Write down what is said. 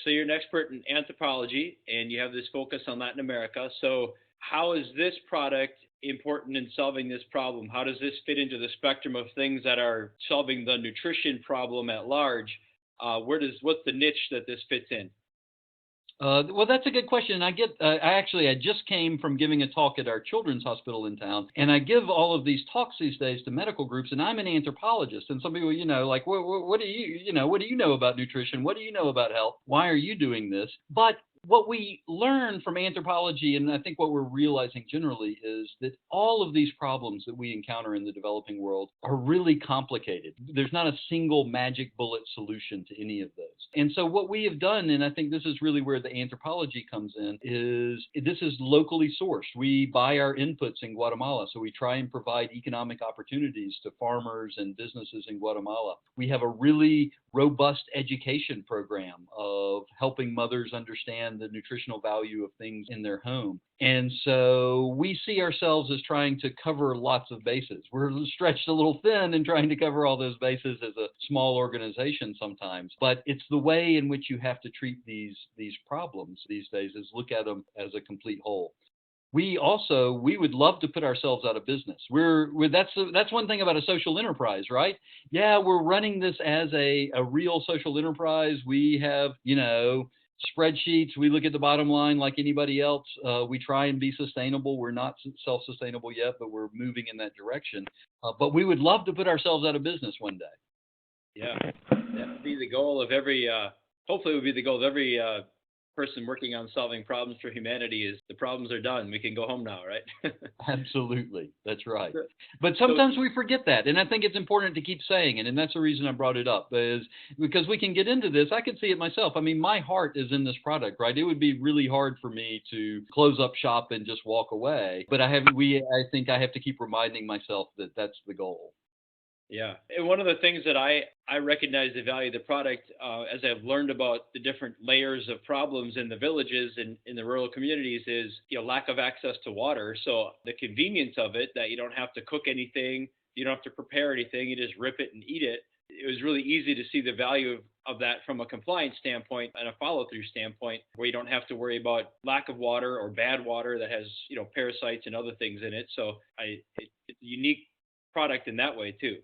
So you're an expert in anthropology and you have this focus on Latin America. So how is this product important in solving this problem? How does this fit into the spectrum of things that are solving the nutrition problem at large? What's the niche that this fits in? Well, that's a good question. I just came from giving a talk at our children's hospital in town, and I give all of these talks these days to medical groups, and I'm an anthropologist. And some people, like, what do what do you know about nutrition? What do you know about health? Why are you doing this? But what we learn from anthropology, and I think what we're realizing generally, is that all of these problems that we encounter in the developing world are really complicated. There's not a single magic bullet solution to any of those. And so, what we have done, and I think this is really where the anthropology comes in, is this is locally sourced. We buy our inputs in Guatemala, so we try and provide economic opportunities to farmers and businesses in Guatemala. We have a really robust education program of helping mothers understand the nutritional value of things in their home. And so we see ourselves as trying to cover lots of bases. We're stretched a little thin in trying to cover all those bases as a small organization sometimes. But it's the way in which you have to treat these problems these days is look at them as a complete whole. We would love to put ourselves out of business. That's one thing about a social enterprise, right? Yeah, we're running this as a real social enterprise. We have, spreadsheets. We look at the bottom line like anybody else. We try and be sustainable. We're not self-sustainable yet, but we're moving in that direction. But we would love to put ourselves out of business one day. Yeah, that would be the goal of every. Hopefully, it would be the goal of every person working on solving problems for humanity. Is the problems are done? We can go home now, right? Absolutely. That's right. so, But so sometimes we forget that. And I think it's important to keep saying it. And that's the reason I brought it up is because we can get into this. I can see it myself. I mean, my heart is in this product, right? It would be really hard for me to close up shop and just walk away. But I think I have to keep reminding myself that that's the goal. Yeah, and one of the things that I recognize the value of the product as I've learned about the different layers of problems in the villages and in the rural communities is lack of access to water. So the convenience of it that you don't have to cook anything, you don't have to prepare anything, you just rip it and eat it. It was really easy to see the value of that from a compliance standpoint and a follow through standpoint, where you don't have to worry about lack of water or bad water that has parasites and other things in it. So it's a unique product in that way too.